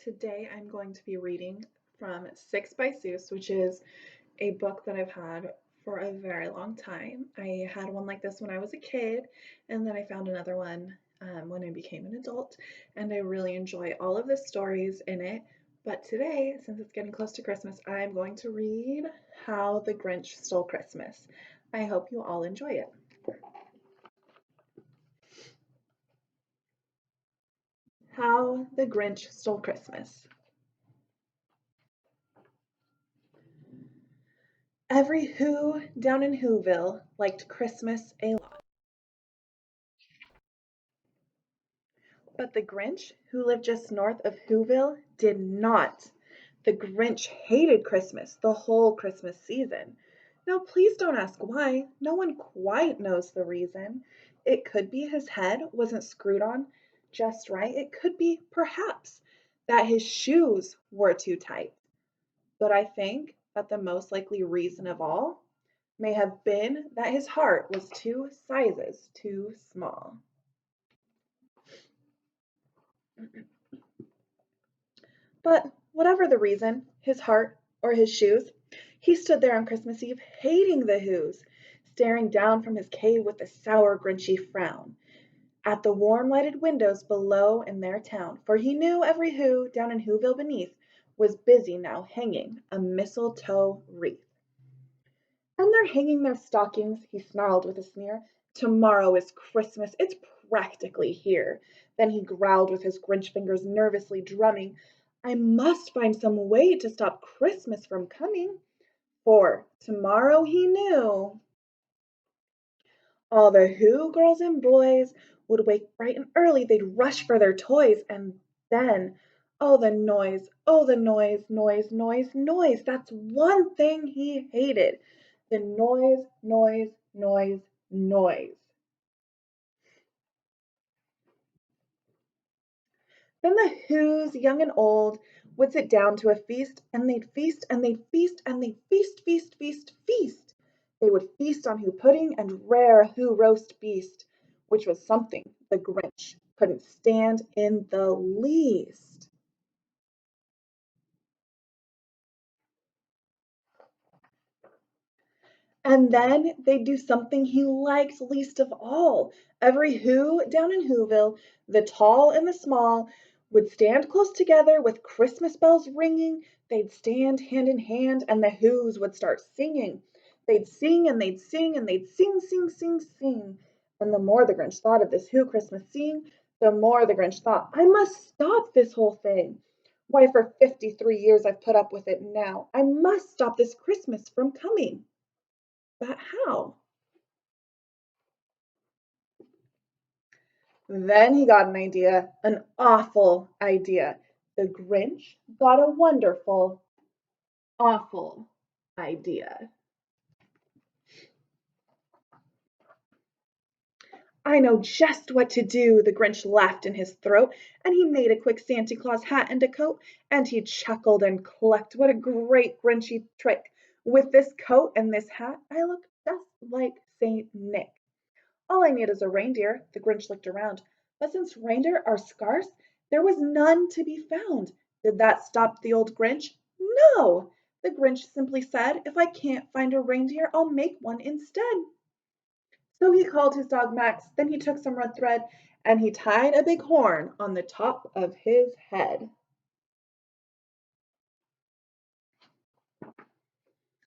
Today I'm going to be reading from Six by Suess, which is a book that I've had for a very long time. I had one like this when I was a kid, and then I found another one when I became an adult, and I really enjoy all of the stories in it. But today, since it's getting close to Christmas, I'm going to read How the Grinch Stole Christmas. I hope you all enjoy it. How the Grinch Stole Christmas. Every Who down in Whoville liked Christmas a lot. But the Grinch, who lived just north of Whoville, did not. The Grinch hated Christmas, the whole Christmas season. Now, please don't ask why. No one quite knows the reason. It could be his head wasn't screwed on just right. It could be, perhaps, that his shoes were too tight. But I think that the most likely reason of all may have been that his heart was two sizes too small. But whatever the reason, his heart or his shoes, he stood there on Christmas Eve hating the Who's, staring down from his cave with a sour, grinchy frown at the warm lighted windows below in their town, for he knew every Who down in Whoville beneath was busy now hanging a mistletoe wreath. And they're hanging their stockings, he snarled with a sneer. Tomorrow is Christmas, it's practically here. Then he growled with his Grinch fingers nervously drumming. I must find some way to stop Christmas from coming. For tomorrow he knew all the Who girls and boys would wake bright and early, they'd rush for their toys, and then, oh, the noise, oh, the noise, noise, noise, noise. That's one thing he hated. The noise, noise, noise, noise. Then the Who's, young and old, would sit down to a feast, and they'd feast, and they'd feast, and they'd feast, feast, feast, feast. They would feast on Who pudding and rare Who roast beast, which was something the Grinch couldn't stand in the least. And then they'd do something he liked least of all. Every Who down in Whoville, the tall and the small, would stand close together with Christmas bells ringing. They'd stand hand in hand, and the Who's would start singing. They'd sing and they'd sing and they'd sing, sing, sing, sing. And the more the Grinch thought of this Who Christmas scene, the more the Grinch thought, I must stop this whole thing. Why, for 53 years I've put up with it now. I must stop this Christmas from coming. But how? Then he got an idea, an awful idea. The Grinch got a wonderful, awful idea. I know just what to do, the Grinch laughed in his throat, and he made a quick Santa Claus hat and a coat, and he chuckled and clucked. What a great Grinchy trick! With this coat and this hat, I look just like Saint Nick. All I need is a reindeer, the Grinch looked around. But since reindeer are scarce, there was none to be found. Did that stop the old Grinch? No! The Grinch simply said, if I can't find a reindeer, I'll make one instead. So he called his dog Max, then he took some red thread, and he tied a big horn on the top of his head.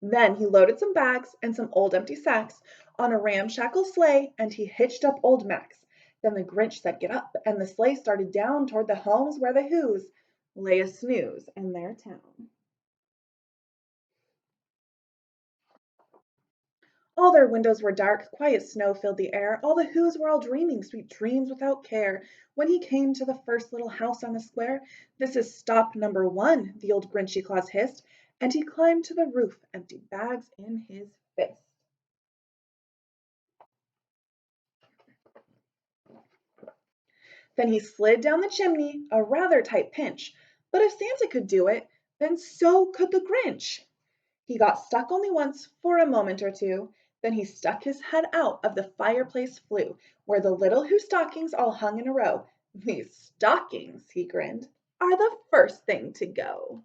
Then he loaded some bags and some old empty sacks on a ramshackle sleigh, and he hitched up old Max. Then the Grinch said, get up, and the sleigh started down toward the homes where the Who's lay a snooze in their town. All their windows were dark, quiet snow filled the air. All the Who's were all dreaming sweet dreams without care. When he came to the first little house on the square, this is stop number one, the old Grinchy Claus hissed, and he climbed to the roof, empty bags in his fist. Then he slid down the chimney, a rather tight pinch. But if Santa could do it, then so could the Grinch. He got stuck only once, for a moment or two. Then he stuck his head out of the fireplace flue, where the little Who stockings all hung in a row. These stockings, he grinned. are the first thing to go.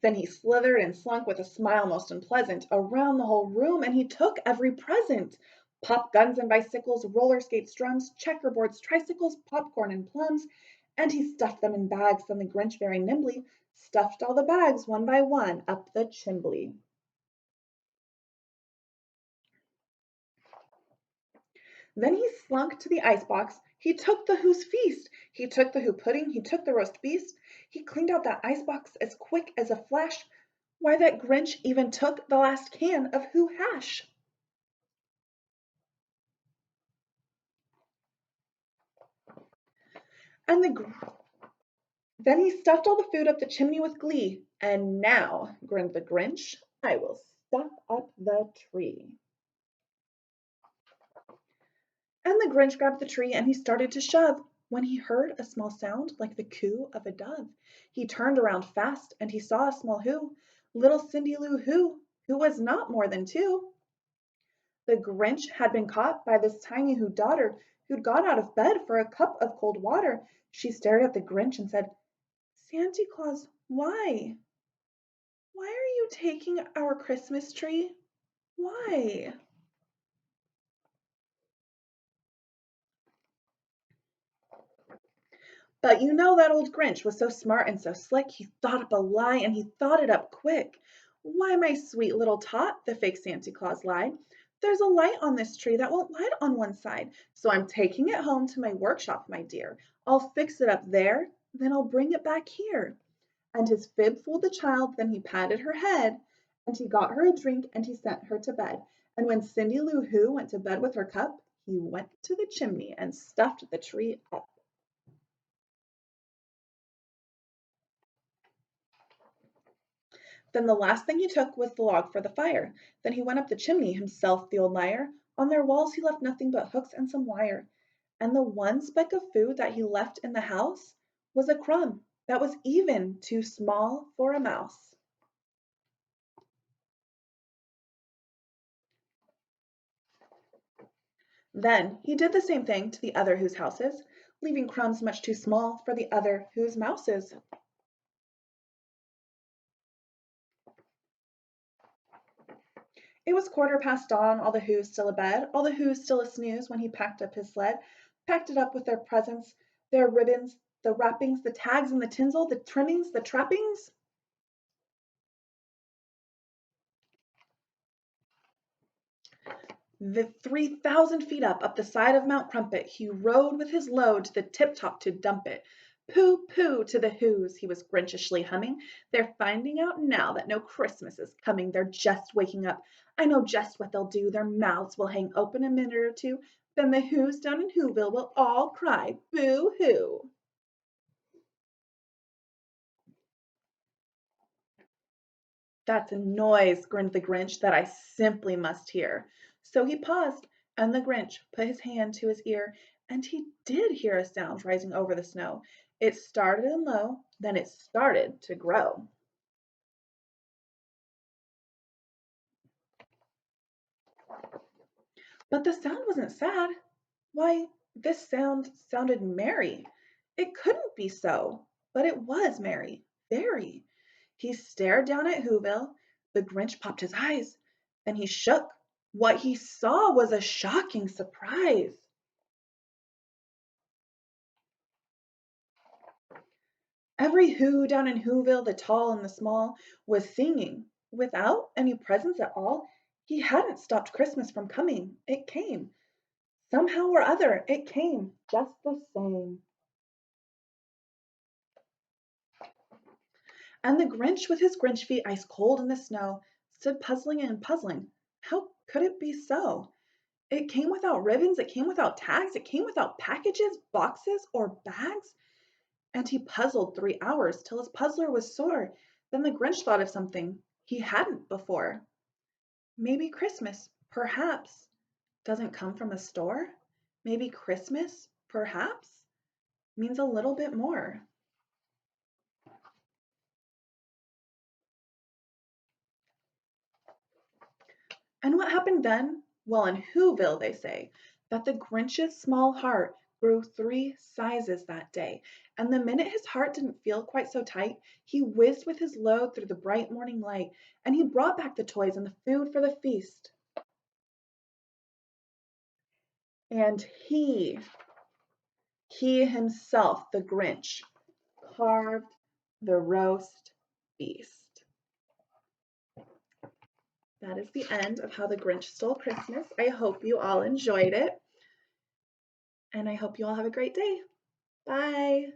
Then he slithered and slunk with a smile most unpleasant around the whole room, and he took every present. Pop guns and bicycles, roller skates, drums, checkerboards, tricycles, popcorn, and plums, and he stuffed them in bags. Then the Grinch very nimbly stuffed all the bags one by one up the chimbley. Then he slunk to the ice box. He took the Who's feast. He took the Who pudding. He took the roast beast. He cleaned out that ice box as quick as a flash. Why, that Grinch even took the last can of Who hash. And then he stuffed all the food up the chimney with glee. And now, grinned the Grinch, I will stuff up the tree. And the Grinch grabbed the tree and he started to shove when he heard a small sound like the coo of a dove. He turned around fast and he saw a small Who, little Cindy Lou who was not more than 2. The Grinch had been caught by this tiny Who daughter who'd got out of bed for a cup of cold water. She stared at the Grinch and said, Santa Claus, why? Why are you taking our Christmas tree? Why? But you know that old Grinch was so smart and so slick, he thought up a lie and he thought it up quick. Why, my sweet little tot, the fake Santa Claus lied. There's a light on this tree that won't light on one side, so I'm taking it home to my workshop, my dear. I'll fix it up there, then I'll bring it back here. And his fib fooled the child, then he patted her head, and he got her a drink, and he sent her to bed. And when Cindy Lou Who went to bed with her cup, he went to the chimney and stuffed the tree up. Then the last thing he took was the log for the fire. Then he went up the chimney himself, the old liar. On their walls he left nothing but hooks and some wire. And the one speck of food that he left in the house was a crumb that was even too small for a mouse. Then he did the same thing to the other Whose houses, leaving crumbs much too small for the other Whose mouses. It was quarter past dawn, all the Who's still abed, all the Who's still a snooze when he packed up his sled, packed it up with their presents, their ribbons, the wrappings, the tags and the tinsel, the trimmings, the trappings. The 3,000 feet up the side of Mount Crumpet, he rode with his load to the tip top to dump it. Pooh, pooh to the Who's, he was Grinchishly humming. They're finding out now that no Christmas is coming. They're just waking up. I know just what they'll do. Their mouths will hang open a minute or two. Then the Who's down in Whoville will all cry, boo hoo. That's a noise, grinned the Grinch, that I simply must hear. So he paused, and the Grinch put his hand to his ear, and he did hear a sound rising over the snow. It started in low, then it started to grow. But the sound wasn't sad. Why, this sound sounded merry. It couldn't be so, but it was merry, very. He stared down at Whoville. The Grinch popped his eyes. Then he shook. What he saw was a shocking surprise. Every Who down in Whoville, the tall and the small, was singing. Without any presents at all, he hadn't stopped Christmas from coming. It came. Somehow or other, it came just the same. And the Grinch, with his Grinch feet ice cold in the snow, stood puzzling and puzzling. How could it be so? It came without ribbons, it came without tags, it came without packages, boxes, or bags. And he puzzled 3 hours till his puzzler was sore. Then the Grinch thought of something he hadn't before. Maybe Christmas, perhaps, doesn't come from a store? Maybe Christmas, perhaps, means a little bit more. And what happened then? Well, in Whoville, they say, that the Grinch's small heart grew 3 sizes that day, and the minute his heart didn't feel quite so tight, he whizzed with his load through the bright morning light, and he brought back the toys and the food for the feast. And he himself, the Grinch, carved the roast beast. That is the end of How the Grinch Stole Christmas. I hope you all enjoyed it, and I hope you all have a great day. Bye.